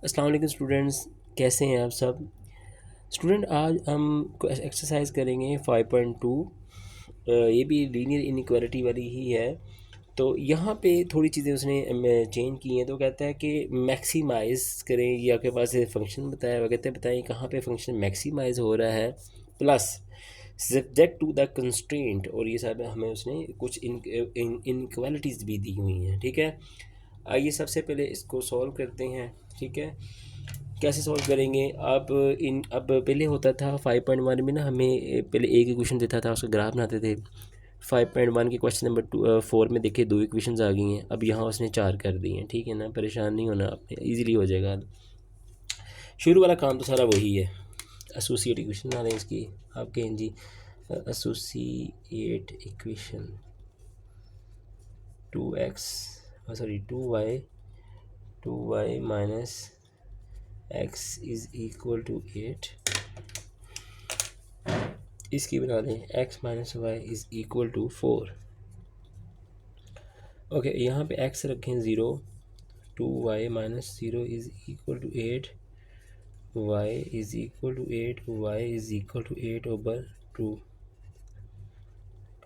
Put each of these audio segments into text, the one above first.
अस्सलाम वालेकुम स्टूडेंट्स, कैसे हैं आप सब। स्टूडेंट आज हम एक्सरसाइज करेंगे 5.2। ये भी लीनियर इनइक्वालिटी वाली ही है। तो यहाँ पे थोड़ी चीज़ें उसने चेंज की हैं। तो कहता है कि मैक्सिमाइज़ करें, ये आपके पास फंक्शन बताया हुआ, कहते हैं बताएं कहाँ पे फंक्शन मैक्सिमाइज़ हो रहा है, plus subject to the constraint. और ये सब हमें उसने कुछ इनइक्वालिटीज़ भी दी हुई हैं। ठीक है, आइए सबसे पहले इसको सॉल्व करते हैं। ठीक है, कैसे सॉल्व करेंगे। अब पहले होता था 5.1 में ना, हमें पहले एक इक्वेशन देता था, उसका ग्राफ बनाते थे। 5.1 के क्वेश्चन नंबर 4 में देखिए 2 इक्वेशंस आ गई हैं। अब यहाँ उसने 4 कर दी हैं। ठीक है ना, परेशान नहीं होना आपने, ईजिली हो जाएगा। शुरू वाला काम तो सारा वही है। एसोसिएट इक्वेशन बना लें इसकी। आप कहें जी associate equation 2x sorry 2y minus x is equal to 8। इसकी बना दें x minus y is equal to 4। Okay, यहाँ पे x रखें 0, 2y minus 0 is equal to 8, y is equal to 8, y is equal to 8 over 2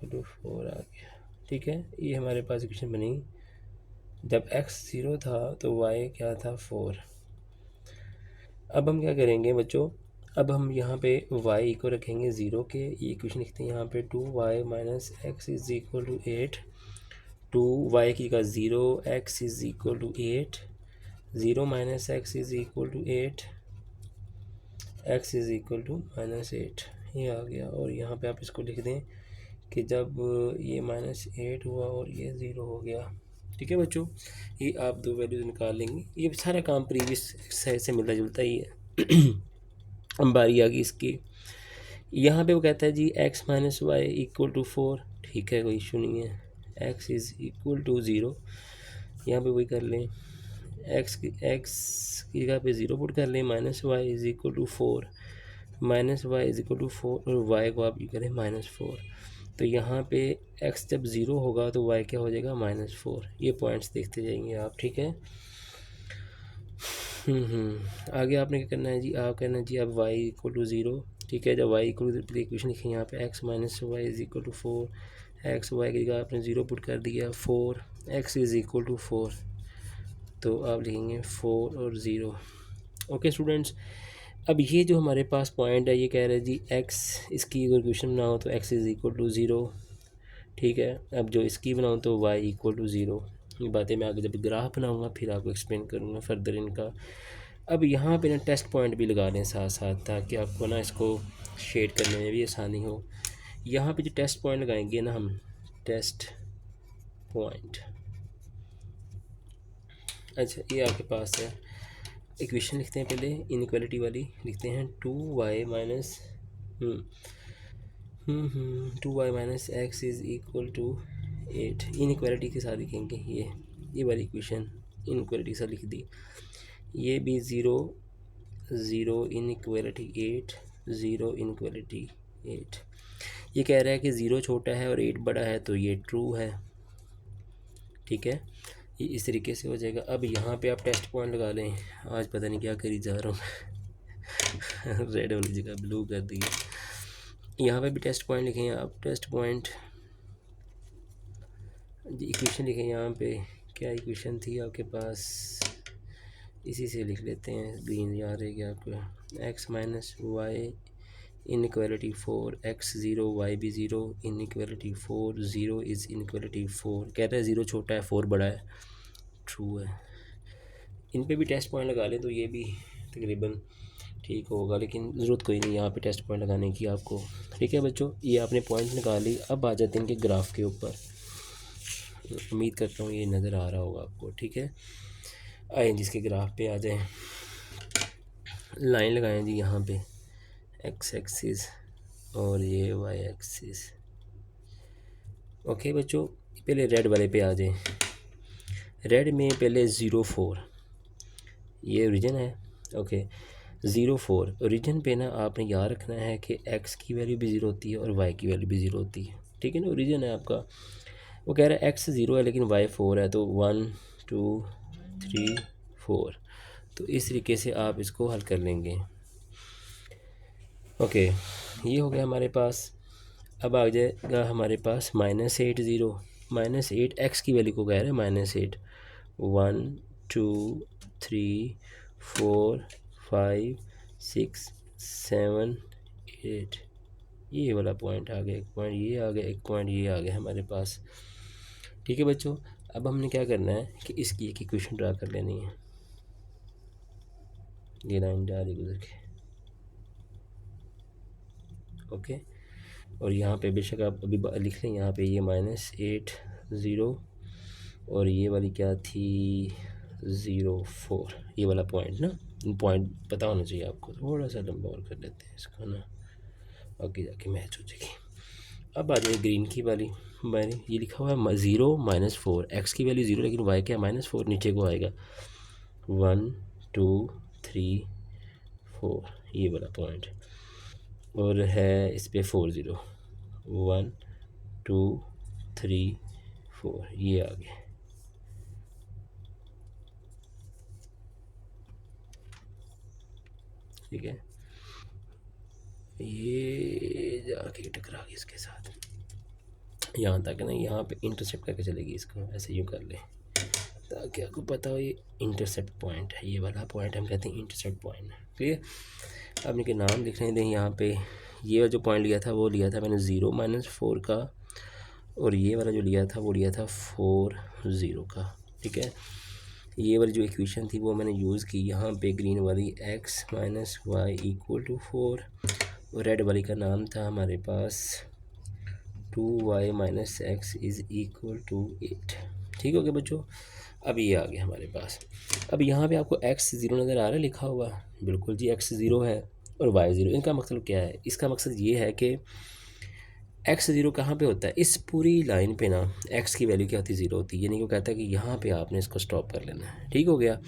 to 4 आ गया। ठीक है, ये हमारे पास इक्वेशन बनी। जब x 0 था तो y क्या था 4। अब हम क्या करेंगे बच्चों, अब हम यहाँ पे y को रखेंगे 0 के, ये इक्वेशन लिखते हैं यहाँ पे 2y minus x is equal to 8। 2y की का 0, x is equal to 8, 0 minus x is equal to 8, x is equal to minus 8। ये आ गया। और यहाँ पे आप इसको लिख दें कि जब ये -8 हुआ और ये 0 हो गया। ठीक है बच्चों, ये आप दो वैल्यूज निकाल लेंगे। ये सारा काम प्रीवियस एक्सरसाइज से मिलता जुलता ही है। अब बारी आ गई इसकी। यहाँ पे वो कहता है जी x minus y equal to 4। ठीक है, कोई इशू नहीं है। x इज़ इक्वल टू 0, यहाँ पे वही कर लें, x की जगह पे 0 पुट कर लें, minus y is equal to 4, minus y is equal to 4 और y को आप ये करें -4। तो यहाँ पे x जब 0 होगा तो y क्या हो जाएगा -4। ये पॉइंट्स देखते जाएंगे आप। ठीक है, आगे आपने क्या करना है जी, आप कहना है जी अब y इक्वल टू 0। ठीक है, जब y इक्वल टू इक्वेशन लिखें यहाँ पे x minus y is equal to 4, x y की जगह आपने 0 पुट कर दिया, 4 x इज़ इक्वल टू 4, तो आप लिखेंगे 4 और 0। ओके स्टूडेंट्स, अब ये जो हमारे पास पॉइंट है, ये कह रहे हैं जी x, इसकी अगर इक्वेशन बनाओ तो x इज़ इक्वल टू 0। ठीक है, अब जो इसकी बनाऊँ तो y इक्वल टू 0। ये बातें मैं आगे जब ग्राफ बनाऊँगा फिर आपको एक्सप्लेन करूँगा फर्दर इनका। अब यहाँ पे ना टेस्ट पॉइंट भी लगा दें साथ साथ, ताकि आपको ना इसको शेड करने में भी आसानी हो। यहाँ पे जो टेस्ट पॉइंट लगाएंगे ना हम, टेस्ट पॉइंट, अच्छा ये आपके पास है। इक्वेशन लिखते हैं पहले, इनइक्वालिटी वाली लिखते हैं 2y minus 2y minus x is equal to 8। Inequality के साथ लिखेंगे, ये वाली इक्वेशन इनइक्वालिटी के साथ लिख दी। ये भी 0 0 इनइक्वालिटी 8, 0 इनइक्वालिटी 8। ये कह रहा है कि 0 छोटा है और 8 बड़ा है, तो ये ट्रू है। ठीक है, ये इस तरीके से हो जाएगा। अब यहाँ पे आप टेस्ट पॉइंट लगा लें। आज पता नहीं क्या करी जा रहा हूँ। रेड वाली जगह ब्लू कर दी। यहाँ पे भी टेस्ट पॉइंट लिखें आप, टेस्ट पॉइंट इक्वेशन लिखें यहाँ पे। क्या इक्वेशन थी आपके पास, इसी से लिख लेते हैं, ग्रीन याद रहेगा आपको। X minus y inequality 4, x 0 y भी 0 इनइक्वालिटी 4, 0 इज़ इनइक्वालिटी 4। कहता है 0 छोटा है 4 बड़ा है, ट्रू है। इन पे भी टेस्ट पॉइंट लगा लें तो ये भी तकरीबन ठीक होगा, लेकिन ज़रूरत कोई नहीं यहाँ पे टेस्ट पॉइंट लगाने की आपको। ठीक है बच्चों, ये आपने पॉइंट निकाली। अब आ जाते हैं इनके ग्राफ के ऊपर। उम्मीद करता हूँ ये नज़र आ रहा होगा आपको। ठीक है, आए जिसके ग्राफ पे आ जाएं, लाइन लगाएं जी यहाँ पे, एक्स एक्सिस और ये वाई एक्सिस। ओके बच्चों, पहले रेड वाले पे आ जाएं। रेड में पहले 0 4, ये ओरिजिन है। ओके, 0 4 ओरिजिन पे ना आपने याद रखना है कि x की वैल्यू भी 0 होती है और y की वैल्यू भी 0 होती है। ठीक है ना, ओरिजिन है आपका। वो कह रहा है x 0 है लेकिन y 4 है, तो 1 2 3 4। तो इस तरीके से आप इसको हल कर लेंगे। ओके, ये हो गया हमारे पास। अब आ जाएगा हमारे पास -8 0 -8 एक्स की वैल्यू को कह रहे हैं -8 1 2 3 4 5 6 7 8 ये वाला पॉइंट आ गया, एक पॉइंट ये आ गया, एक पॉइंट ये आ गया हमारे पास। ठीक है बच्चों, अब हमने क्या करना है कि इसकी एक इक्वेशन ड्रा कर लेनी है। ये लाइन जा रही गुजर के, ओके। और यहाँ पे बेशक आप अभी लिख लें, यहाँ पे ये -8 0 और ये वाली क्या थी 0 4, ये वाला पॉइंट ना, पॉइंट पता होना चाहिए आपको। थोड़ा सा लंबा और कर लेते हैं इसका ना, आगे जाके मैच हो जाएगी। अब आ जाए ग्रीन की वाली। मैंने ये लिखा हुआ है 0 -4, एक्स की वैल्यू 0 लेकिन वाई क्या -4, नीचे को आएगा 1 2 3 4 ये वाला पॉइंट, और है इस पर 4 0 1 2 3 4 ये आ गया। ठीक है, ये जाके टकरा गई इसके साथ, यहाँ तक ना, यहाँ पे इंटरसेप्ट करके चलेगी इसको, ऐसे यूँ कर ले ताकि आपको पता हो ये इंटरसेप्ट पॉइंट है, ये वाला पॉइंट हम कहते हैं इंटरसेप्ट पॉइंट। क्लियर। अब इनके नाम लिखने दें। यहाँ पे ये जो पॉइंट लिया था वो लिया था मैंने 0 -4 का, और ये वाला जो लिया था वो लिया था 4 0 का। ठीक है, ये वाली जो इक्वेशन थी वो मैंने यूज़ की यहाँ पे, ग्रीन वाली x - y = 4, और रेड वाली का नाम था हमारे पास 2y - x = 8। ठीक हो गया बच्चों। अब ये आ गया हमारे पास। अब यहाँ पे आपको x 0 नज़र आ रहा है लिखा हुआ, बिल्कुल जी x 0 है और y 0। इनका मकसद क्या है? इसका मकसद ये है कि x 0 कहाँ पे होता है, इस पूरी लाइन पे ना x की वैल्यू क्या होती है 0 होती है, यानी कि वो कहता है कि यहाँ पे आपने इसको स्टॉप कर लेना है। ठीक हो गया।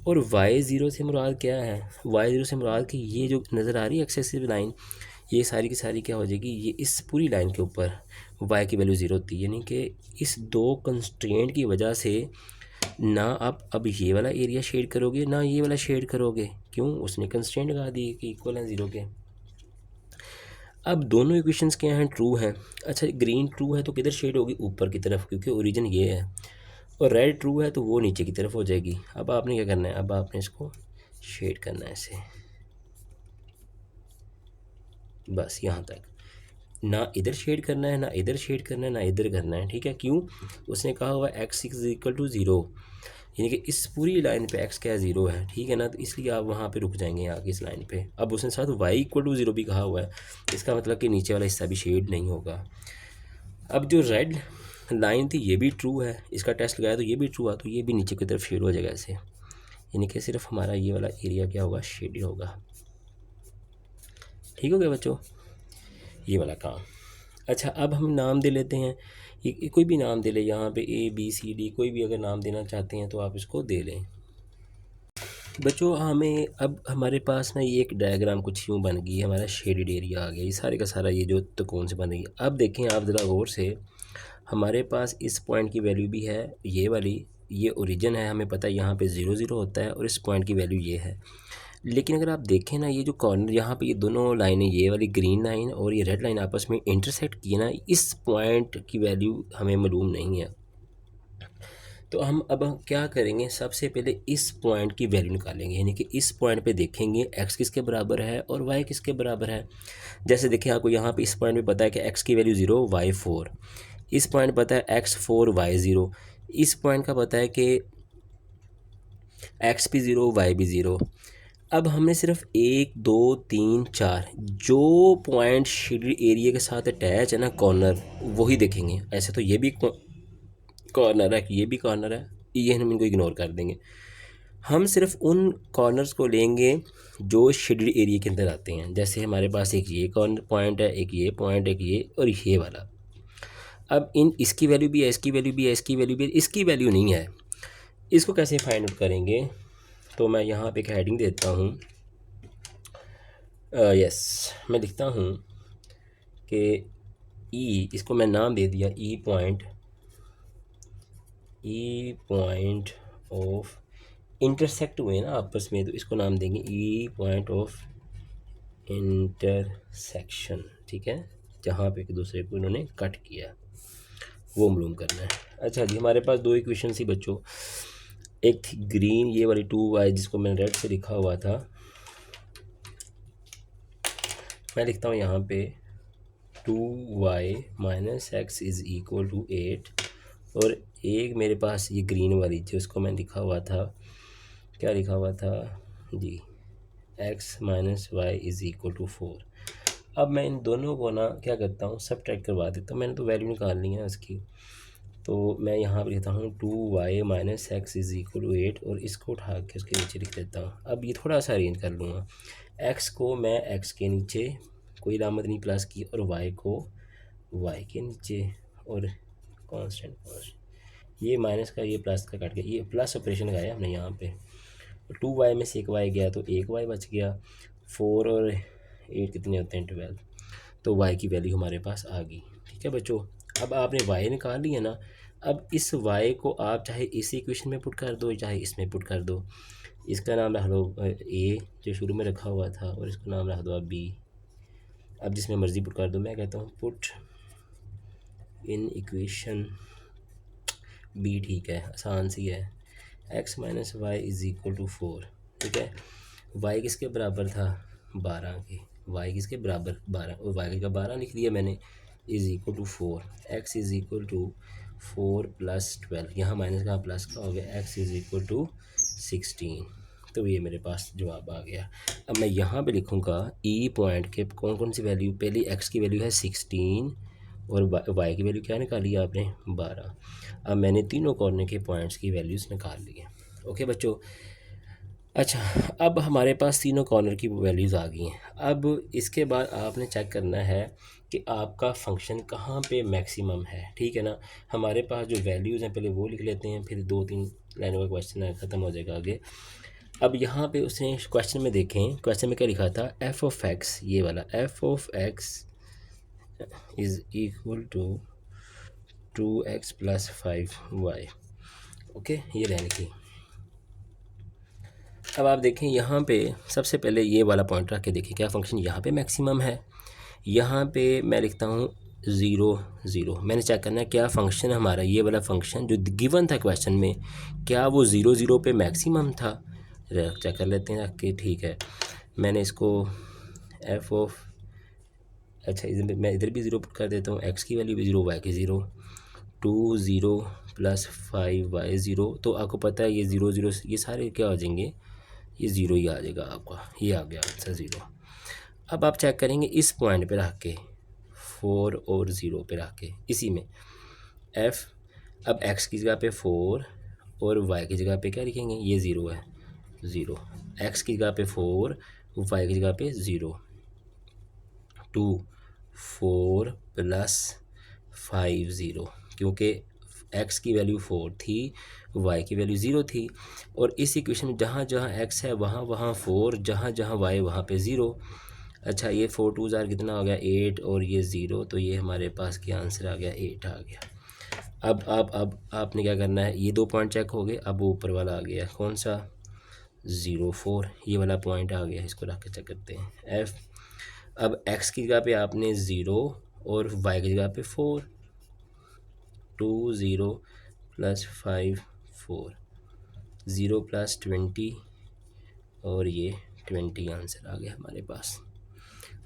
और y 0 से मुराद क्या है? y 0 से मुराद कि ये जो नज़र आ रही है एक्सेसिव लाइन, ये सारी की सारी क्या हो जाएगी, ये इस पूरी लाइन के ऊपर y की वैल्यू 0 होती है, यानी कि इस दो कंस्ट्रेंट की वजह से ना आप अब ये वाला एरिया शेड करोगे ना ये वाला शेड करोगे। क्यों? उसने कंस्ट्रेंट लगा दी कि इक्वल है 0 के। अब दोनों इक्वेशंस क्या हैं, ट्रू हैं। अच्छा, ग्रीन ट्रू है तो किधर शेड होगी, ऊपर की तरफ, क्योंकि ओरिजिन ये है। और रेड ट्रू है तो वो नीचे की तरफ हो जाएगी। अब आपने क्या करना है, अब आपने इसको शेड करना है ऐसे, बस यहाँ तक। ना इधर शेड करना है, ना इधर शेड करना है, ना इधर करना है। ठीक है, क्यों? उसने कहा हुआ x = 0, यानी कि इस पूरी लाइन पे x क्या है 0 है। ठीक है ना, तो इसलिए आप वहाँ पे रुक जाएंगे आगे इस लाइन पे। अब उसने साथ y = 0 भी कहा हुआ है, इसका मतलब कि नीचे वाला हिस्सा भी शेड नहीं होगा। अब जो रेड लाइन थी ये भी ट्रू है, इसका टेस्ट लगाया तो ये भी ट्रू हुआ, तो ये भी नीचे की तरफ शेड हो जाएगा ऐसे, यानी कि सिर्फ हमारा ये वाला एरिया क्या होगा, शेडेड होगा। ठीक हो गया बच्चों, ये वाला काम। अच्छा, अब हम नाम दे लेते हैं, ये कोई भी नाम दे ले, यहाँ पे ABCD कोई भी अगर नाम देना चाहते हैं तो आप इसको दे लें। बच्चों हमें अब हमारे पास ना ये एक डायग्राम कुछ यूँ बन गई है, हमारा शेडेड एरिया आ गया, ये सारे का सारा ये जो त्रिकोण से बन गई। अब देखें आप ज़रा गौर से, हमारे पास इस पॉइंट की वैल्यू भी है ये वाली, ये ओरिजिन है, हमें पता है यहाँ पे 0 0 होता है, और इस पॉइंट की वैल्यू ये है। लेकिन अगर आप देखें ना, ये जो कॉर्नर यहाँ पे ये दोनों लाइनें, ये वाली ग्रीन लाइन और ये रेड लाइन आपस में इंटरसेक्ट की ना, इस पॉइंट की वैल्यू हमें मालूम नहीं है। तो हम अब क्या करेंगे, सबसे पहले इस पॉइंट की वैल्यू निकालेंगे, यानी कि इस पॉइंट पे देखेंगे x किसके बराबर है और y किसके बराबर है। जैसे देखिए आपको यहाँ पे इस पॉइंट पे पता है कि x की वैल्यू 0 y 4, इस पॉइंट पता है x 4 y 0, इस पॉइंट का पता है कि x भी 0 y भी 0। अब हमने सिर्फ 1 2 3 4 जो पॉइंट शेडेड एरिया के साथ अटैच है ना कॉर्नर, वही देखेंगे। ऐसे तो ये भी कॉर्नर है, ये भी कॉर्नर है, ये हम इनको इग्नोर कर देंगे। हम सिर्फ उन कॉर्नर्स को लेंगे जो शेडेड एरिया के अंदर आते हैं। जैसे हमारे पास एक ये कॉर्नर पॉइंट है, एक ये पॉइंट, एक ये और ये वाला। अब इन इसकी वैल्यू भी है, इसकी वैल्यू भी है, इसकी वैल्यू भी है, इसकी वैल्यू नहीं है। इसको कैसे फाइंड आउट करेंगे? तो मैं यहाँ पे एक हेडिंग देता हूँ, यस, मैं लिखता हूँ कि ई, इसको मैं नाम दे दिया ई पॉइंट ऑफ इंटरसेक्ट हुए ना आपस में, तो इसको नाम देंगे ई पॉइंट ऑफ इंटरसेक्शन, ठीक है, जहाँ पे एक दूसरे को इन्होंने कट किया वो मालूम करना है। अच्छा जी, हमारे पास दो इक्वेशन थी बच्चों, एक थी ग्रीन ये वाली 2y जिसको मैंने रेड से लिखा हुआ था, मैं लिखता हूँ यहाँ पे 2y minus x is equal to 8, और एक मेरे पास ये ग्रीन वाली थी उसको मैं लिखा हुआ था, क्या लिखा हुआ था जी, x minus y is equal to 4। अब मैं इन दोनों को ना क्या करता हूँ, सब ट्रैक करवा देता हूँ, मैंने तो वैल्यू निकालनी है उसकी, तो मैं यहाँ पर लिखता हूँ 2y minus x is equal to 8, और इसको उठा के उसके नीचे लिख देता हूँ। अब ये थोड़ा सा अरेंज कर लूँगा, x को मैं x के नीचे कोई इलामत नहीं प्लस की, और y को y के नीचे, और कांस्टेंट ये माइनस का ये प्लस का काट के ये प्लस ऑपरेशन लगाया हमने यहाँ पे, 2y में से एक y गया तो एक y बच गया, 4 और 8 कितने होते हैं 12, तो y की वैल्यू हमारे पास आ गई। ठीक है बच्चों, अब आपने y निकाल लिया ना, अब इस y को आप चाहे इस इक्वेशन में पुट कर दो चाहे इसमें पुट कर दो, इसका नाम रख दो a जो शुरू में रखा हुआ था, और इसका नाम रख दो अब b, अब जिसमें मर्ज़ी पुट कर दो। मैं कहता हूँ पुट इन इक्वेशन b, ठीक है, आसान सी है, x minus y is equal to 4, ठीक है, y किसके बराबर था 12 के, y किसके बराबर 12, और y का 12 लिख दिया मैंने, is equal to 4, x is equal to 4 plus 12, यहाँ माइनस का प्लस का हो गया, x इज़ इक्वल टू 16, तो ये मेरे पास जवाब आ गया। अब मैं यहाँ पे लिखूँगा ई पॉइंट के कौन कौन सी वैल्यू, पहली x की वैल्यू है 16 और y की वैल्यू क्या निकाली आपने 12। अब मैंने तीनों कॉर्नर के पॉइंट्स की वैल्यूज़ निकाल ली हैं। ओके बच्चों, अच्छा अब हमारे पास तीनों कॉर्नर की वैल्यूज़ आ गई हैं। अब इसके बाद आपने चेक करना है कि आपका फंक्शन कहाँ पे मैक्सिमम है, ठीक है ना। हमारे पास जो वैल्यूज़ हैं पहले वो लिख लेते हैं, फिर 2-3 लाइनों का क्वेश्चन है, ख़त्म हो जाएगा आगे। अब यहाँ पे उसने क्वेश्चन में देखें, क्वेश्चन में क्या लिखा था, एफ ऑफ एक्स, ये वाला f of x is equal to 2x plus 5y। Okay, ये लाइन की। अब आप देखें यहाँ पे सबसे पहले ये वाला पॉइंट रख के देखिए क्या फंक्शन यहाँ पे मैक्सिमम है। यहाँ पे मैं लिखता हूँ 0 0, मैंने चेक करना है क्या फंक्शन हमारा ये वाला फंक्शन जो गिवन था क्वेश्चन में, क्या वो 0 0 पे मैक्सिमम था। चेक कर लेते हैं रख के, ठीक है। मैंने इसको एफ ऑफ, अच्छा इधर मैं इधर भी 0 पुट कर देता हूँ, एक्स की वैल्यू भी 0 वाई की 0, 2 0 प्लस 5y 0, तो आपको पता है ये 0 0 ये सारे क्या हो जाएंगे, ये 0 ही आ जाएगा आपका, ये आ गया आंसर 0। अब आप चेक करेंगे इस पॉइंट पे रख के 4 और 0 पे रख के, इसी में f, अब x की जगह पे 4 और y की जगह पे क्या लिखेंगे, ये 0 है 0, x की जगह पे 4 y की जगह पे 0, 2 4 प्लस 5 0, क्योंकि x की वैल्यू 4 थी, y की वैल्यू 0 थी, और इस इक्वेशन में जहाँ जहाँ x है वहाँ वहाँ 4, जहाँ जहाँ y वहाँ पे 0। अच्छा ये 4 2 ज़ार कितना हो गया 8, और ये 0, तो ये हमारे पास क्या आंसर आ गया 8 आ गया। अब आपने क्या करना है, ये 2 पॉइंट चेक हो गए, अब ऊपर वाला आ गया कौन सा 0 4, ये वाला पॉइंट आ गया, इसको रख के चेक करते हैं f। अब x की जगह पे आपने 0 और y की जगह पे 4, 2 0 प्लस 5 4, 0 प्लस 20, और ये 20 आंसर आ गया हमारे पास।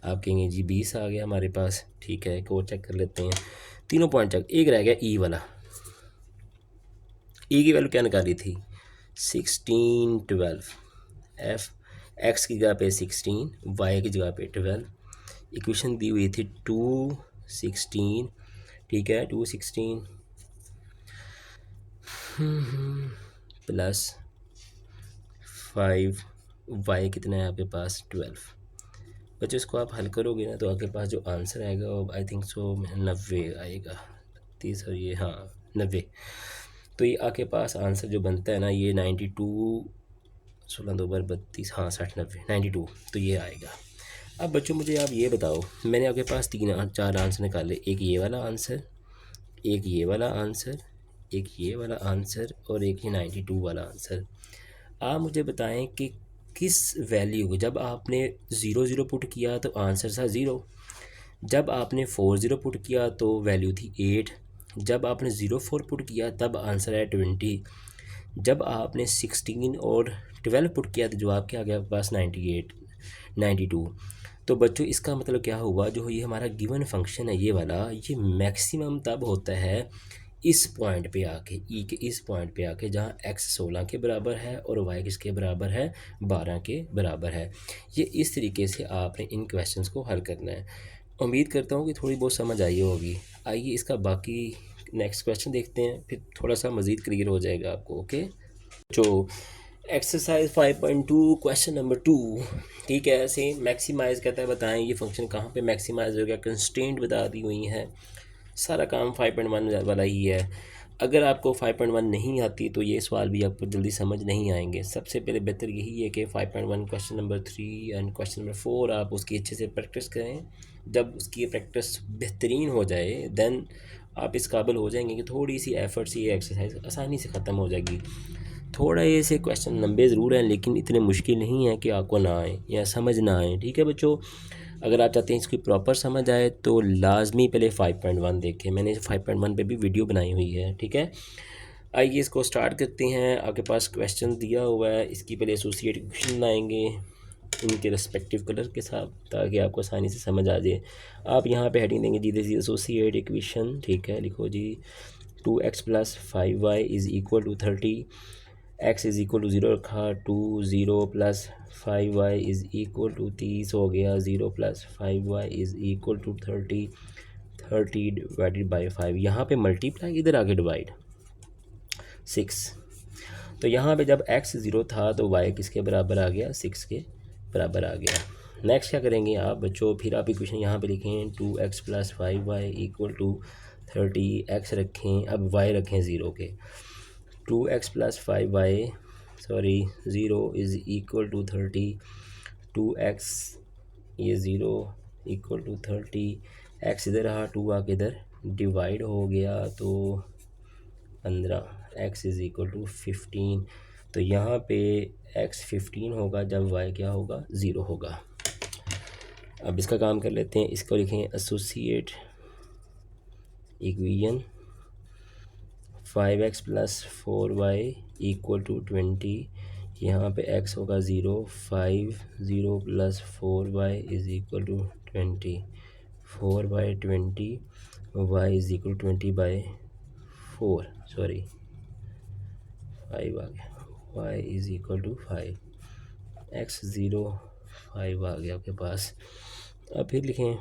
आप कहेंगे जी 20 आ गया हमारे पास, ठीक है, एक और चेक कर लेते हैं, तीनों पॉइंट चेक, एक रह गया ई वाला, ई की वैल्यू क्या निकाली थी 16 12, एफ एक्स की जगह पे 16, वाई की जगह पे 12, इक्वेशन दी हुई थी 2 16, ठीक है, 2 16 प्लस 5, वाई कितना है आपके पास 12। बच्चों इसको आप हल करोगे ना तो आपके पास जो आंसर आएगा वो आई थिंक सो 90 आएगा, 30 और ये हाँ 90, तो ये आपके पास आंसर जो बनता है ना ये 92, 16 2 बार 32, हाँ 60 90 92, तो ये आएगा। अब बच्चों मुझे आप ये बताओ, मैंने आपके पास 4 आंसर निकाले, एक ये वाला आंसर, एक ये वाला आंसर, एक ये वाला आंसर, और एक ये 92 वाला आंसर। आप मुझे बताएं कि किस वैल्यू को जब आपने 0 0 पुट किया तो आंसर था 0, जब आपने 4 0 पुट किया तो वैल्यू थी 8, जब आपने 0 4 पुट किया तब आंसर है 20, जब आपने 16 और 12 पुट किया तो जवाब क्या आ गया पास 98 92। तो बच्चों इसका मतलब क्या हुआ, जो ये हमारा गिवन फंक्शन है ये वाला, ये मैक्सिमम तब होता है इस पॉइंट पे आके, ई के इस पॉइंट पे आके जहाँ x 16 के बराबर है और y किसके बराबर है 12 के बराबर है। ये इस तरीके से आपने इन क्वेश्चंस को हल करना है। उम्मीद करता हूँ कि थोड़ी बहुत समझ आई होगी। आइए इसका बाकी नेक्स्ट क्वेश्चन देखते हैं, फिर थोड़ा सा मज़ीद क्लियर हो जाएगा आपको। ओके, जो एक्सरसाइज 5.2 क्वेश्चन नंबर 2, ठीक है। सेम मैक्सिमाइज कहता है बताएं ये फंक्शन कहाँ पे मैक्सिमाइज हो गया, कंस्ट्रेंट बता दी हुई है, सारा काम 5.1 वाला ही है। अगर आपको 5.1 नहीं आती तो ये सवाल भी आपको जल्दी समझ नहीं आएंगे। सबसे पहले बेहतर यही है कि 5.1 question number 3 and question number 4 आप उसकी अच्छे से प्रैक्टिस करें। जब उसकी प्रैक्टिस बेहतरीन हो जाए देन आप इस काबिल हो जाएंगे कि थोड़ी सी एफर्ट से ये एक्सरसाइज आसानी से ख़त्म हो जाएगी। थोड़ा ये से क्वेश्चन लंबे ज़रूर हैं लेकिन इतने मुश्किल नहीं है कि आपको ना आए या समझ ना आए, ठीक है बच्चों। अगर आप चाहते हैं इसकी प्रॉपर समझ आए तो लाजमी पहले 5.1 देखें, मैंने 5.1 पे भी वीडियो बनाई हुई है, ठीक है। आइए इसको स्टार्ट करते हैं। आपके पास क्वेश्चन दिया हुआ है, इसकी पहले एसोसिएट इक्वेशन लाएंगे इनके रिस्पेक्टिव कलर के साथ ताकि आपको आसानी से समझ आ जाए। आप यहाँ पे हेडिंग देंगे जी दिस इज एसोसिएट इक्वेशन, ठीक है। लिखो जी 2x + 5y = 30, x = 0 रखा, 2 0 + 5y = 30 हो गया, 0 + 5y = 30, 30 डिवाइडेड बाई 5, यहाँ पे मल्टीप्लाई, इधर आगे डिवाइड 6। तो यहाँ पे जब x 0 था तो y किसके बराबर आ गया 6 के बराबर आ गया। नेक्स्ट क्या करेंगे आप बच्चों, फिर आप इक्वेशन यहाँ पे लिखें 2x + 5y = 30, x रखें, अब y रखें 0 के, 2x + 5y 0 = 30, 2x ये 0 = 30, x इधर रहा, 2 आके इधर डिवाइड हो गया तो 15, x = 15। तो यहाँ पे x 15 होगा जब y क्या होगा 0 होगा। अब इसका काम कर लेते हैं, इसको लिखें एसोसिएट इक्वेशन 5x + 4y = 20, यहाँ पे x होगा 0, 5 0 + 4y = 20, 4/20 y = 20/4, 5 आ गया, y = 5, x 0 5 आ गया आपके पास। अब फिर लिखें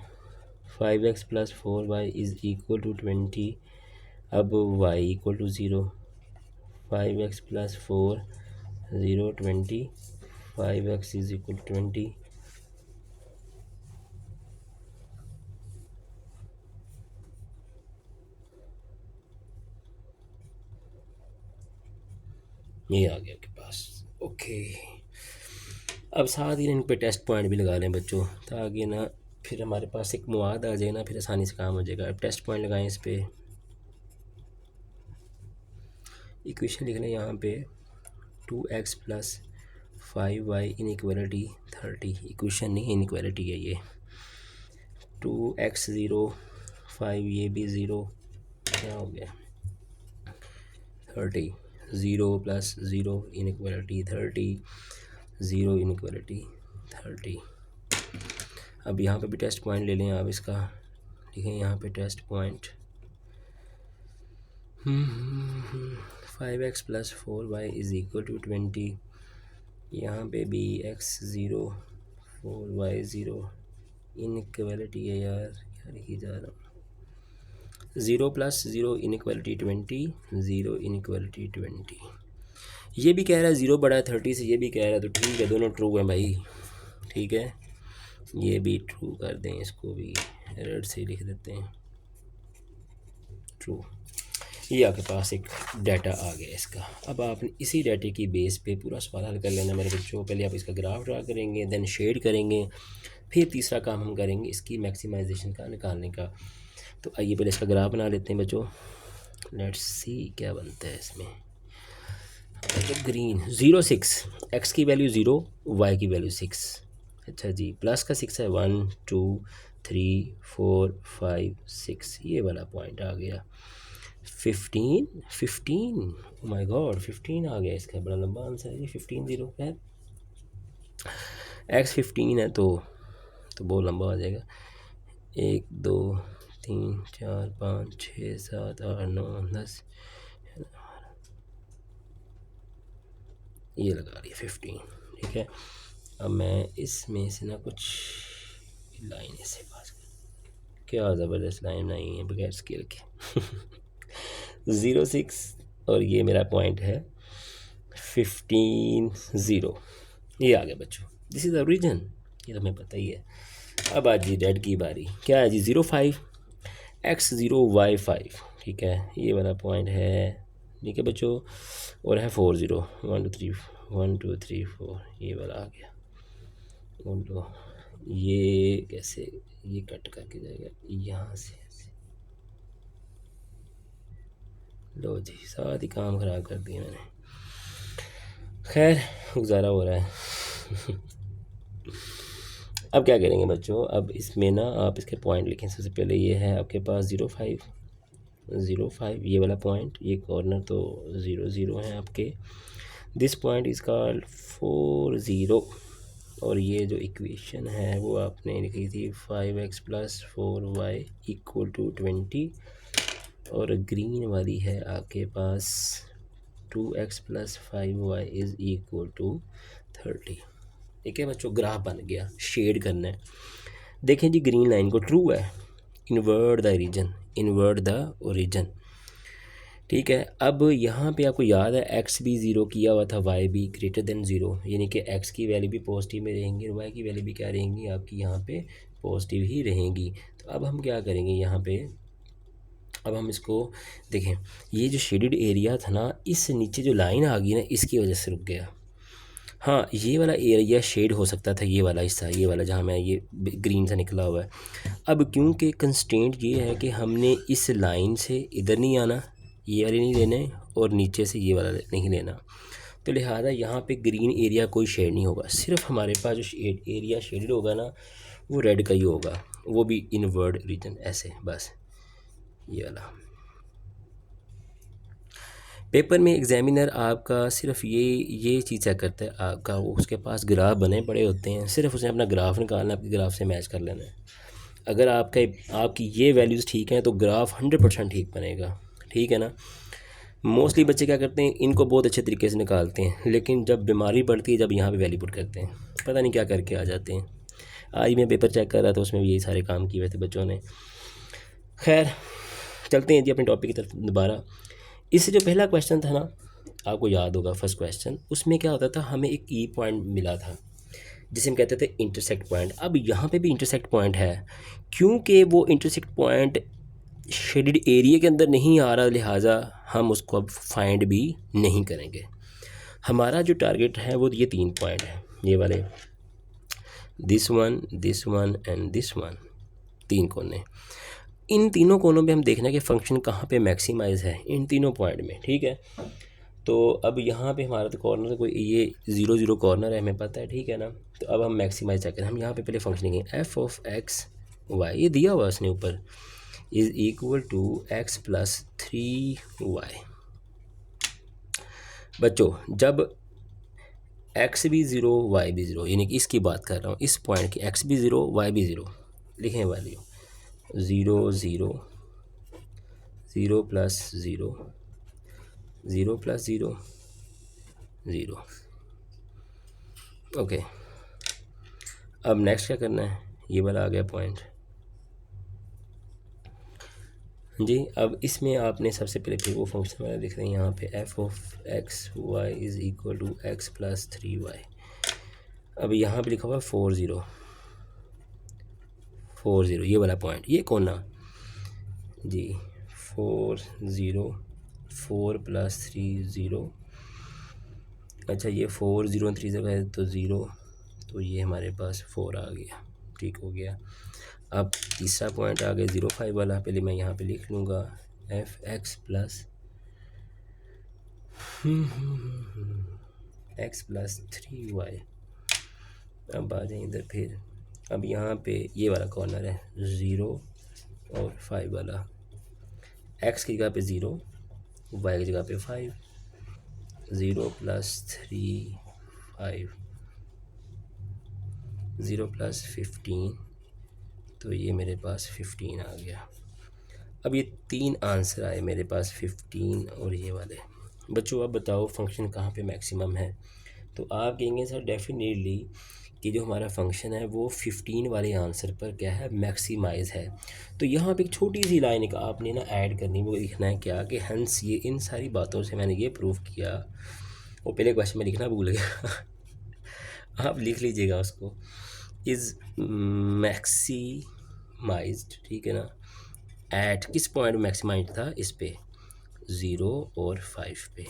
5x + 4y = 20, अब y = 0, 5x + 4 0 20, 5x = 20, ये आ गया आपके पास। ओके, अब साथ ही इन पे टेस्ट पॉइंट भी लगा लें बच्चों ताकि ना फिर हमारे पास एक मुआद आ जाए ना, फिर आसानी से काम हो जाएगा। अब टेस्ट पॉइंट लगाएं इस पे, इक्वेशन लिख लें यहाँ पे 2x + 5y = 30, इक्वेशन नहीं इनइक्वालिटी है ये, 2x 0 5 ये भी 0, क्या हो गया 30, 0 + 0 इनइक्वालिटी 30, 0 इनइक्वालिटी 30। अब यहाँ पे भी टेस्ट पॉइंट ले लें आप, इसका लिखें यहाँ पे टेस्ट पॉइंट 5x + 4y = 20, यहाँ पे भी x 0 4y 0 इनइक्वालिटी है यार, क्या लिखी जा रहा हूँ, 0 + 0 इनइक्वालिटी 20, 0 इनइक्वालिटी 20। ये भी कह रहा है 0 बड़ा है 30 से, ये भी कह रहा है, तो ठीक है दोनों ट्रू हैं भाई, ठीक है। ये भी ट्रू कर दें, इसको भी एरर से लिख देते हैं ट्रू। ये आपके पास एक डाटा आ गया इसका। अब आपने इसी डाटे की बेस पे पूरा सवाल हल कर लेना मेरे बच्चों। पहले आप इसका ग्राफ ड्रा करेंगे, देन शेड करेंगे, फिर तीसरा काम हम करेंगे इसकी मैक्सिमाइजेशन का निकालने का। तो आइए पहले इसका ग्राफ बना लेते हैं बच्चों, लेट्स सी क्या बनता है इसमें। तो ग्रीन 0 6, एक्स की वैल्यू 0, वाई की वैल्यू 6। अच्छा जी, प्लस का 6 है, 1 2 3 4 5 6, ये वाला पॉइंट आ गया। 15 माय गॉड 15 आ गया, इसका बड़ा लंबा आंसर है जी, 15 0 है। एक्स 15 है तो बहुत लंबा हो जाएगा। 1 2 3 4 5 6 7 8 9 10, ये लगा रही 15, ठीक है। अब मैं इसमें से ना कुछ लाइन ऐसे पास कर, क्या ज़बरदस्त लाइन बनाई है बगैर स्केल के। 0 6 और ये मेरा पॉइंट है 15 0, ये आ गया बच्चों, दिस इज़ द रीजन, ये तो हमें पता ही है। अब आज जी डेड की बारी, क्या है जी 0 5 x 0 y 5, ठीक है, ये वाला पॉइंट है, ठीक है बच्चों। और है 4 0 1 2 3 4, ये वाला आ गया। लो ये कैसे, ये कट करके जाएगा यहाँ से ऐसे, लो जी साथ ही काम ख़राब कर दिया मैंने। खैर गुजारा हो रहा है। अब क्या करेंगे बच्चों, अब इसमें ना आप इसके पॉइंट लिखें। सबसे पहले ये है आपके पास 0 5 ये वाला पॉइंट, ये कॉर्नर तो 0 0 है आपके। दिस पॉइंट इज़ कॉल्ड 4 0, और ये जो इक्वेशन है वो आपने लिखी थी 5x + 4y = 20, और ग्रीन वाली है आपके पास 2x + 5y = 30। ठीक है बच्चों, ग्राफ बन गया, शेड करना है। देखें जी ग्रीन लाइन को ट्रू है, इन्वर्ट द ओरिजिन, ठीक है। अब यहाँ पे आपको याद है x भी 0 किया हुआ था, y भी > 0, यानी कि x की वैल्यू भी पॉजिटिव में रहेंगी और y की वैल्यू भी क्या रहेंगी आपकी यहाँ पे पॉजिटिव ही रहेंगी। तो अब हम क्या करेंगे यहाँ पे, अब हम इसको देखें, ये जो शेडेड एरिया था ना, इस नीचे जो लाइन आ गई ना, इसकी वजह से रुक गया। हाँ ये वाला एरिया शेड हो सकता था, ये वाला हिस्सा, ये वाला जहाँ मैं ये ग्रीन सा निकला हुआ है। अब क्योंकि कंस्ट्रेंट ये है कि हमने इस लाइन से इधर नहीं आना, ये वाले नहीं लेने, और नीचे से ये वाला नहीं लेना, तो लिहाजा यहाँ पे ग्रीन एरिया कोई शेड नहीं होगा। सिर्फ हमारे पास जो एरिया शेडेड होगा ना, वो रेड का ही होगा, वो भी इनवर्ड रीजन ऐसे, बस ये वाला। पेपर में एग्जामिनर आपका सिर्फ ये चीज़ चेक करता है आपका, वो उसके पास ग्राफ बने पड़े होते हैं, सिर्फ उसने अपना ग्राफ निकालना, आपके ग्राफ से मैच कर लेना है। अगर आपकी ये वैल्यूज़ ठीक हैं तो ग्राफ 100% ठीक बनेगा, ठीक है ना। मोस्टली बच्चे क्या करते हैं, इनको बहुत अच्छे तरीके से निकालते हैं, लेकिन जब बीमारी पड़ती है, जब यहाँ पे वैल्यू पुट करते हैं, पता नहीं क्या करके आ जाते हैं। आज मैं पेपर चेक कर रहा था, उसमें भी यही सारे काम किए हुए थे बच्चों ने। खैर चलते हैं जी अपने टॉपिक की तरफ दोबारा। इससे जो पहला क्वेश्चन था ना, आपको याद होगा फर्स्ट क्वेश्चन, उसमें क्या होता था, हमें एक ई पॉइंट मिला था जिसे हम कहते थे इंटरसेक्ट पॉइंट। अब यहाँ पे भी इंटरसेक्ट पॉइंट है, क्योंकि वो इंटरसेक्ट पॉइंट शेडेड एरिया के अंदर नहीं आ रहा, लिहाजा हम उसको अब फाइंड भी नहीं करेंगे। हमारा जो टारगेट है वो ये 3 पॉइंट है, ये वाले, this one and this one, 3 कोने। इन तीनों कोनों पे हम देखना है कि फंक्शन कहाँ पे मैक्सिमाइज है, इन तीनों पॉइंट में, ठीक है। तो अब यहाँ पे हमारा तो कॉर्नर कोई ये 0 0 कॉर्नर है, हमें पता है, ठीक है ना। तो अब हम मैक्सिमाइज चेक करें, हम यहाँ पे पहले फंक्शन लेंगे f(x(y), ये दिया हुआ उसने ऊपर, = x + 3y। बच्चों जब x भी 0 y भी 0, यानी कि इसकी बात कर रहा हूँ, इस पॉइंट की x भी 0 y भी 0, लिखें वैल्यू 0 0 0 + 0 0 + 0 0, ओके। अब नेक्स्ट क्या करना है, ये वाला आ गया पॉइंट जी। अब इसमें आपने सबसे पहले फिर वो फंक्शन वाला लिख रहे हैं यहाँ पे f(x(y) = x + 3y। अब यहाँ पे लिखा हुआ है 4 0 4 0, ये वाला पॉइंट, ये कोना जी, 4 0 4 + 3 0। अच्छा ये 4 0 3 0 है तो 0, तो ये हमारे पास 4 आ गया, ठीक हो गया। अब तीसरा पॉइंट आ गया 0 5 वाला, पहले मैं यहाँ पे लिख लूँगा f(x + एक्स प्लस 3y। अब आ जाए इधर फिर, अब यहाँ पे ये वाला कॉर्नर है 0 और 5 वाला, x की जगह पे 0, y की जगह पे 5, 0 प्लस 3 5, 0 प्लस 15, तो ये मेरे पास 15 आ गया। अब ये 3 आंसर आए मेरे पास, 15 और ये वाले। बच्चों अब बताओ फंक्शन कहाँ पे मैक्सिमम है? तो आप कहेंगे सर डेफिनेटली कि जो हमारा फंक्शन है वो 15 वाले आंसर पर क्या है, मैक्सिमाइज़ है। तो यहाँ पे एक छोटी सी लाइन का आपने ना ऐड करनी, वो लिखना है क्या कि हंस ये, इन सारी बातों से मैंने ये प्रूव किया। वो पहले क्वेश्चन में लिखना भूल गया आप लिख लीजिएगा उसको, इज़ मैक्सिमाइज्ड, ठीक है ना, एट किस पॉइंट में मैक्सिमाइज था, इस पे 0 और 5 पे।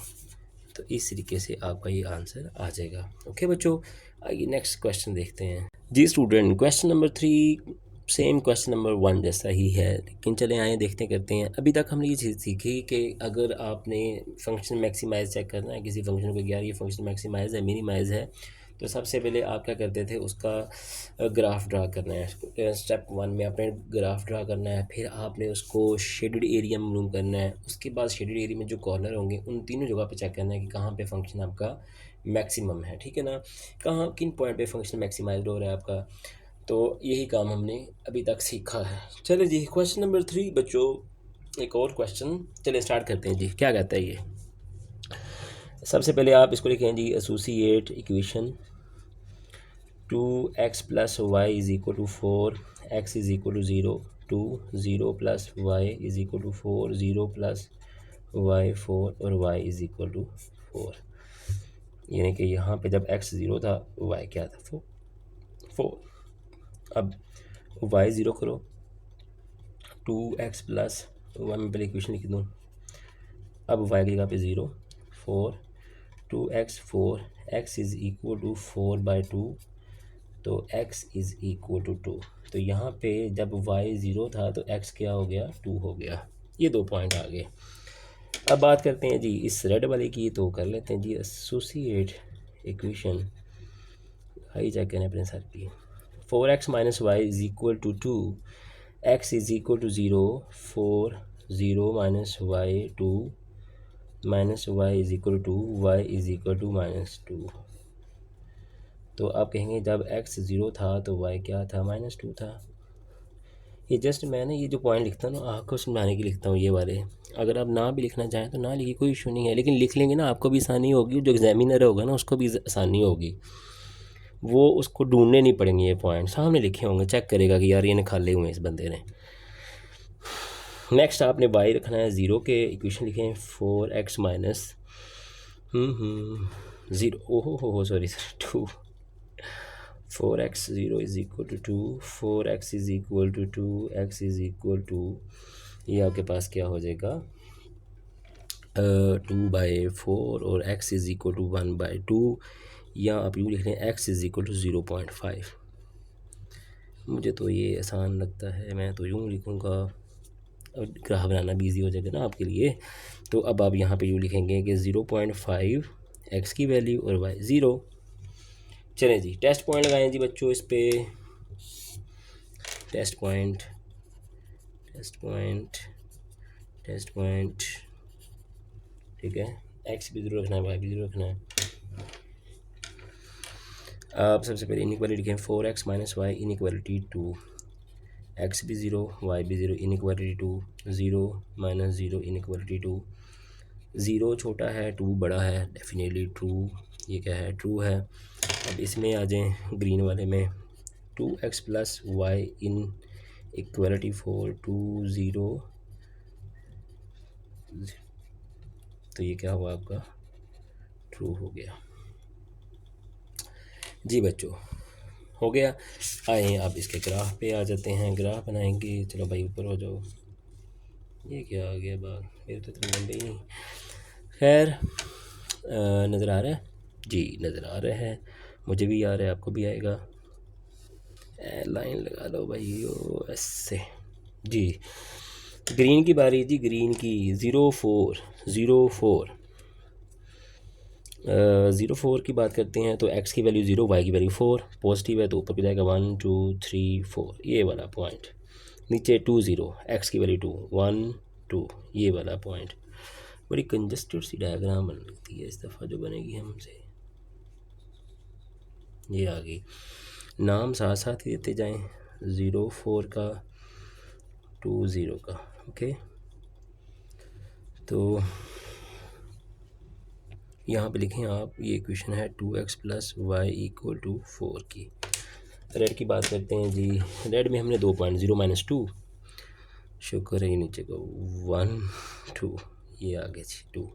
तो इस तरीके से आपका ये आंसर आ जाएगा। ओके बच्चों, आइए नेक्स्ट क्वेश्चन देखते हैं। जी student, question number 3 same question number 1 जैसा ही है, लेकिन चले आए देखते करते हैं। अभी तक हमने ये चीज़ सीखी कि अगर आपने फंक्शन मैक्सिमाइज चेक करना है किसी फंक्शन को, यार ये फंक्शन मैक्सिमाइज है मिनिमाइज है, तो सबसे पहले आप क्या करते थे, उसका ग्राफ ड्रा करना है। स्टेप 1 में आपने ग्राफ ड्रा करना है, फिर आपने उसको शेडेड एरिया में मूव करना है। उसके बाद शेडेड एरिया में जो कॉर्नर होंगे उन तीनों जगह पे चेक करना है कि कहाँ पे फंक्शन आपका मैक्सिमम है, ठीक है ना, कहाँ किन पॉइंट पे फंक्शन मैक्सिमाइज हो रहा है आपका। तो यही काम हमने अभी तक सीखा है। चलो जी क्वेश्चन नंबर 3 बच्चों, एक और क्वेश्चन, चलिए स्टार्ट करते हैं जी। क्या कहता है ये, सबसे पहले आप इसको लिखें जी, associate equation 2x plus y is equal to 4, x is equal to 0, 2 0 plus y is equal to 4, 0 plus y 4 और y इज़ इक्वल टू 4। यानी कि यहाँ पे जब x 0 था y क्या था, 4। अब y 0 करो, 2x प्लस y में पहले इक्वेशन लिख दूँ, अब y की जगह पे 0, 4, 2x 4, x is equal to 4/2, तो x इज़ इक्वल टू 2। तो यहाँ पे जब y 0 था तो x क्या हो गया, 2 हो गया। ये 2 पॉइंट आ गए। अब बात करते हैं जी इस रेड वाले की, तो कर लेते हैं जी एसोसिएट इक्वेशन, हाई चेक करें अपने सर की। 4x minus y is equal to 2, x is equal to 0, 4 0 minus y 2 minus y is equal to y is equal to -2। तो आप कहेंगे जब x 0 था तो y क्या था, -2 था। ये जस्ट मैंने ये जो पॉइंट लिखता हूँ ना आपको समझाने के लिखता हूँ ये वाले, अगर आप ना भी लिखना चाहें तो ना लिखिए, कोई इशू नहीं है, लेकिन लिख लेंगे ना आपको भी आसानी होगी, जो एग्जामिनर होगा ना उसको भी आसानी होगी, वो उसको ढूंढने नहीं पड़ेंगे। ये पॉइंट सामने लिखे होंगे, चेक करेगा कि यार ये निकाले हुए हैं इस बंदे ने। नेक्स्ट आपने y रखना है 0 के, इक्वेशन लिखें 4x माइनस 0, ओहो हो sorry sir 2, 4x 0 is equal to 2, 4x is equal to 2, x is equal to, ये आपके पास क्या हो जाएगा 2/4 और x इज़ इक्वल टू 1/2, या आप यूँ लिख रहे हैं x इज़ इक्वल टू 0.5। मुझे तो ये आसान लगता है, मैं तो यूँ लिखूँगा, और ग्राफ बनाना भी ईजी हो जाएगा ना आपके लिए। तो अब आप यहाँ पे यूँ लिखेंगे कि 0.5 x की वैल्यू और y 0। चलें जी टेस्ट पॉइंट लगाएं जी बच्चों इस पे, test point test point test point, ठीक है, x भी 0 रखना है, y भी 0 रखना है। आप सबसे पहले इनइक्वालिटी लिखें 4x minus y inequality 2, x भी 0 y भी 0 इनइक्वालिटी 2, 0 माइनस 0 इनइक्वालिटी 2, 0 छोटा है 2 बड़ा है, डेफिनेटली ट्रू, ये क्या है ट्रू है। अब इसमें आ जाएं ग्रीन वाले में, 2x प्लस वाई इन इक्वालिटी 4, 2 0, तो ये क्या हुआ आपका ट्रू हो गया जी बच्चों, हो गया। आए अब इसके ग्राफ पे आ जाते हैं, ग्राफ बनाएंगे। चलो भाई ऊपर हो जाओ, ये क्या आ गया बात, मेरे तो इतने लंबे ही नहीं। खैर नज़र आ रहा है जी, नज़र आ रहा है, मुझे भी आ रहा है, आपको भी आएगा। लाइन लगा लो भाई ओ ऐसे जी। ग्रीन की बारी जी, ग्रीन की 0 4 0 4, 0 4 की बात करते हैं तो x की वैल्यू 0, y की वैल्यू 4, पॉजिटिव है तो ऊपर की जाएगा 1 2 3 4, ये वाला पॉइंट। नीचे 2 0, x की वैल्यू 2 1 2, ये वाला पॉइंट। बड़ी कंजस्टेड सी डायग्राम बन लगती है इस दफ़ा जो बनेगी हमसे। ये आ गई, नाम साथ साथ ही देते जाएं, 0 4 का 2 0 का। ओके, तो यहाँ पे लिखें आप, ये इक्वेशन है 2x + y = 4 की। रेड की बात करते हैं जी। रेड में हमने 2 पॉइंट, 0 - 2, शुक्र है ये नीचे को 1 2, ये आगे जी 2,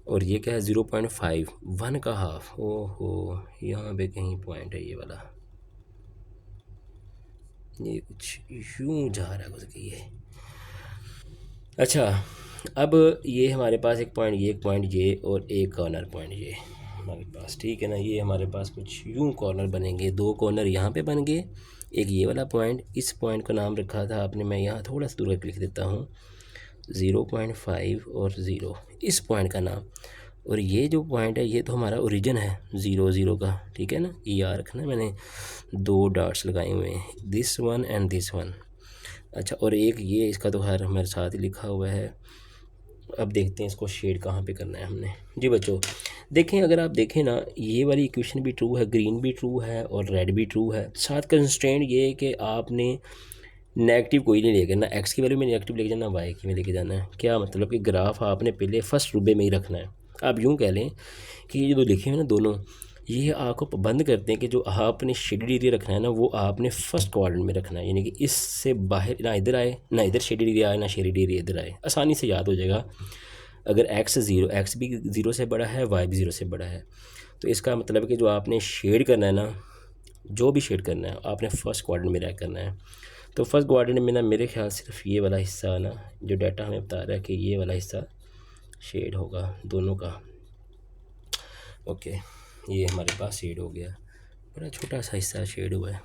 और ये क्या है 0.5, 1 का हाफ। ओहो, यहाँ पे कहीं पॉइंट है ये वाला, ये कुछ यूँ जा रहा है कुछ ये। अच्छा, अब ये हमारे पास एक पॉइंट ये, एक पॉइंट ये, और एक कॉर्नर पॉइंट ये हमारे पास, ठीक है ना। ये हमारे पास कुछ यूँ कॉर्नर बनेंगे, 2 कॉर्नर यहाँ पे बन गए, एक ये वाला पॉइंट। इस पॉइंट का नाम रखा था आपने, मैं यहाँ थोड़ा सा दूर लिख देता हूँ, 0.5 और 0, इस पॉइंट का नाम। और ये जो पॉइंट है ये तो हमारा ओरिजिन है 0 0 का, ठीक है ना। ये याद रखना, मैंने 2 डॉट्स लगाए हुए हैं, this one and this one. अच्छा, और एक ये, इसका तो खैर हमारे साथ ही लिखा हुआ है। अब देखते हैं इसको शेड कहाँ पे करना है हमने। जी बच्चों देखें, अगर आप देखें ना, ये वाली इक्वेशन भी ट्रू है, ग्रीन भी ट्रू है और रेड भी ट्रू है। साथ कंस्ट्रेंट ये है कि आपने नेगेटिव कोई नहीं लेकर ना, एक्स की वैल्यू में नेगेटिव लेके जाना, वाई की में लेके जाना है। क्या मतलब कि ग्राफ आपने पहले फर्स्ट रूबे में ही रखना है। आप यूँ कह लें कि ये जो लिखे हुए ना दोनों, ये आपको पाबंद करते हैं कि जो आपने शेडेड एरिया रखना है ना, वो आपने फर्स्ट क्वाड्रेंट में रखना है, यानी कि इससे बाहर ना इधर आए, ना इधर शेडेड एरिया आए, ना शेडेड एरिया इधर आए। आसानी से याद हो जाएगा। अगर एक्स भी 0 से बड़ा है, वाई भी 0 से बड़ा है, तो इसका मतलब कि जो आपने शेड करना है ना, जो भी शेड करना है आपने फर्स्ट क्वाड्रेंट में रह करना है। तो फर्स्ट क्वाड्रेंट में ना मेरे ख्याल सिर्फ ये वाला हिस्सा ना, जो डाटा हमें बता रहा है कि ये वाला हिस्सा शेड होगा दोनों का। ओके, ये हमारे पास शेड हो गया, बड़ा छोटा सा हिस्सा शेड हुआ है।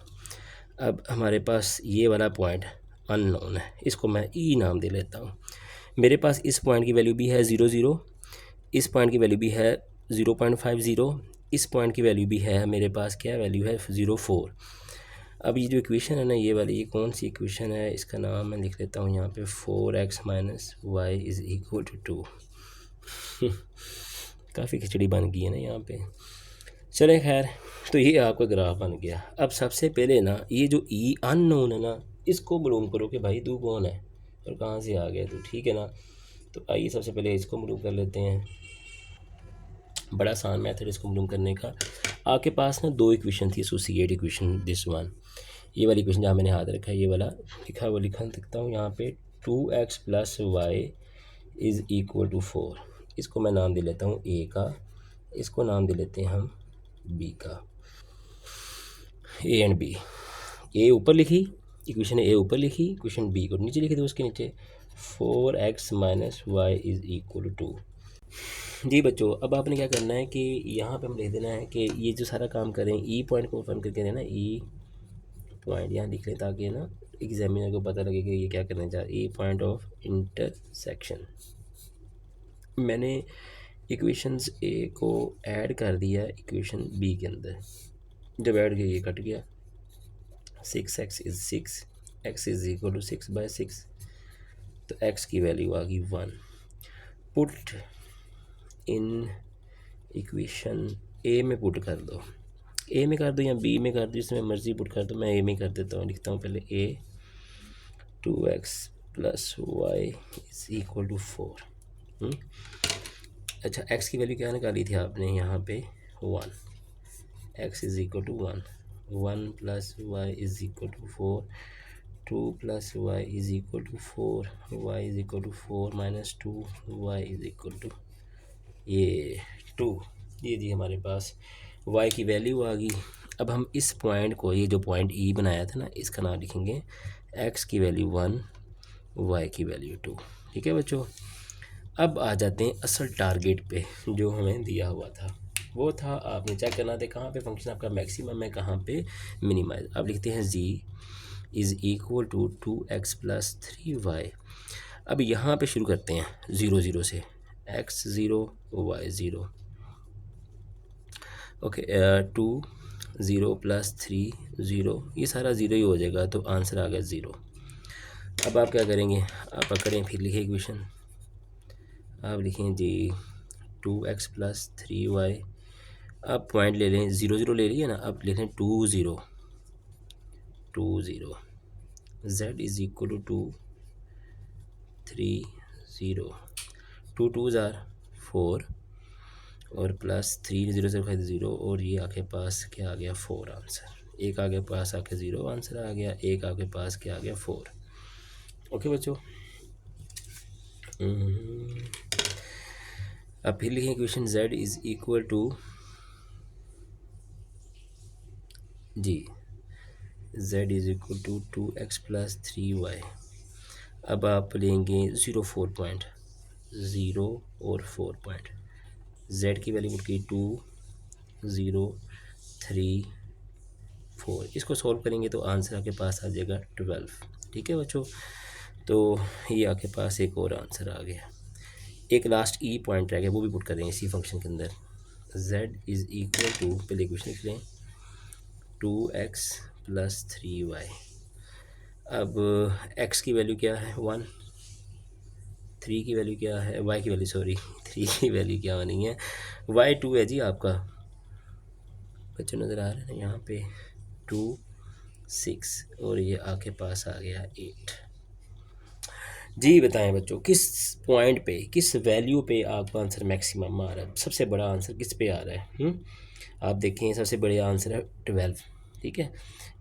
अब हमारे पास ये वाला पॉइंट अननोन है, इसको मैं ई नाम दे लेता हूँ। मेरे पास इस पॉइंट की वैल्यू भी है 0 0, इस पॉइंट की वैल्यू भी है 0.50, इस पॉइंट की वैल्यू भी है, मेरे पास क्या वैल्यू है 0 4। अब ये जो इक्वेशन है ना, ये वाली, ये कौन सी इक्वेशन है, इसका नाम मैं लिख लेता हूँ यहाँ पे, 4x - y = 2। काफ़ी खिचड़ी बन गई है ना यहाँ पे। चलें खैर, तो ये आपका ग्राफ बन गया। अब सबसे पहले ना ये जो ई अननोन है ना, इसको मालूम करो कि भाई तू कौन है और कहाँ से आ गया तू, ठीक है ना। तो आइए सबसे पहले इसको मालूम कर लेते हैं। बड़ा आसान मेथड इसको मालूम करने का। आपके पास ना 2 इक्वेशन थी, एसोसिएट इक्वेशन, दिस वन, ये वाली इक्वेशन जहाँ मैंने हाथ रखा है, ये वाला लिखा हुआ लिखा सकता हूँ यहाँ पे, 2x + y = 4। इसको मैं नाम दे लेता हूँ ए का, इसको नाम दे लेते हैं हम बी का, ए एंड बी। ए ऊपर लिखी इक्वेशन, ए ऊपर लिखी इक्वेशन, बी को नीचे लिखी थी, उसके नीचे 4x - y = 2। जी बच्चों, अब आपने क्या करना है कि यहाँ पे हम लिख देना है कि ये जो सारा काम करें, ई पॉइंट को कन्फर्म करके देना, ई पॉइंट यहाँ लिख लें ताकि ना एग्जामिनर को पता लगे कि ये क्या करना चाह रहा है। ई पॉइंट ऑफ इंटरसेक्शन। मैंने इक्वेशंस ए को ऐड कर दिया इक्वेशन बी के अंदर, जब ऐड किया ये कट गया, 6x = 6, x = 6/6, तो x की वैल्यू आ गई 1। पुट इन इक्वेशन ए में पुट कर दो, ए में कर दो या बी में कर दो, जिसमें मर्ज़ी पुट कर दो। मैं ए में कर देता हूँ, लिखता हूँ पहले ए, 2x + y = 4। अच्छा, x की वैल्यू क्या निकाली थी आपने यहाँ पे, 1, x = 1, 1 + y = 4, 2 + y = 4, y = 4 - 2, y = ये 2। ये जी हमारे पास y की वैल्यू आ गई। अब हम इस पॉइंट को, ये जो पॉइंट ई बनाया था ना, इसका नाम लिखेंगे x की वैल्यू 1, y की वैल्यू 2। ठीक है बच्चों, अब आ जाते हैं असल टारगेट पे जो हमें दिया हुआ था। वो था, आपने चेक करना था कहाँ पे फंक्शन आपका मैक्सिमम है, कहाँ पे मिनिमाइज। अब लिखते हैं z = 2x + 3y। अब यहाँ पे शुरू करते हैं 0 0 से, x 0 y 0, ओके 2 0 प्लस 3 0, ये सारा ज़ीरो ही हो जाएगा, तो आंसर आ गया 0। अब आप क्या करेंगे, आप पकड़ें, फिर लिखें इक्वेशन, आप लिखें जी 2x प्लस 3y, आप पॉइंट ले लें, 0 0 ले लिए ना, अब ले लें 2 0 2 0, z is equal to 3 0, 2 2s are 4 और प्लस 3 0 0 5 0, और ये आपके पास क्या आ गया 4 आंसर। एक आगे पास आके 0 आंसर आ गया, एक आगे पास क्या आ गया 4। ओके बच्चों, अब फिर लिखें equation z is equal to जी z is equal to 2x plus 3y। अब आप लेंगे 0 4 पॉइंट, 0 और 4 पॉइंट, z की वैल्यू की 2 0 3 4, इसको सॉल्व करेंगे तो आंसर आपके पास आ जाएगा 12। ठीक है बच्चों, तो ये आपके पास एक और आंसर आ गया। एक लास्ट ई पॉइंट रह गया, वो भी पुट कर देंगे इसी फंक्शन के अंदर। z इज़ इक्वल टू, पहले इक्वेशन लिख लें, 2x प्लस 3y। अब x की वैल्यू क्या है 1, 3 की वैल्यू क्या है, y की वैल्यू सॉरी 3 की वैल्यू क्या होनी है, y 2 है जी आपका, बच्चों नज़र आ रहा है ना यहाँ पे 2 6, और ये आपके पास आ गया 8। जी बताएं बच्चों, किस पॉइंट पे, किस वैल्यू पे आपका आंसर मैक्सिमम आ रहा है, सबसे बड़ा आंसर किस पे आ रहा है? आप देखें सबसे बड़ा आंसर है 12। ठीक है,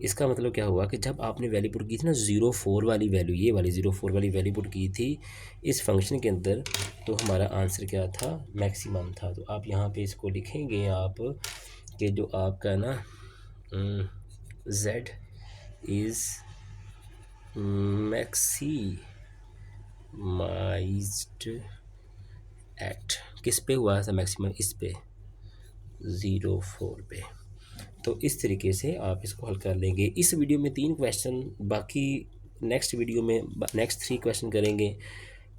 इसका मतलब क्या हुआ कि जब आपने वैल्यू पुट की थी ना 0 4 वाली वैल्यू, ये वाली 0 4 वाली वैल्यू पुट की थी इस फंक्शन के अंदर, तो हमारा आंसर क्या था, मैक्सिमम था। तो आप यहाँ पे इसको लिखेंगे आप कि जो आपका ना z इज़ मैक्सिमाइज्ड एट, किस पे हुआ था मैक्सिमम, इस पे 0 4 पे। तो इस तरीके से आप इसको हल कर लेंगे। इस वीडियो में 3 क्वेश्चन, बाकी नेक्स्ट वीडियो में नेक्स्ट 3 क्वेश्चन करेंगे।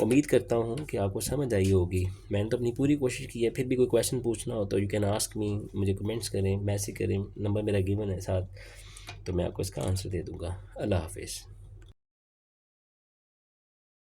उम्मीद करता हूँ कि आपको समझ आई होगी। मैंने तो अपनी पूरी कोशिश की है, फिर भी कोई क्वेश्चन पूछना हो तो यू कैन आस्क मी, मुझे कमेंट्स करें, मैसेज करें, नंबर मेरा गिवन है साथ, तो मैं आपको इसका आंसर दे दूँगा। अल्लाह हाफिज़।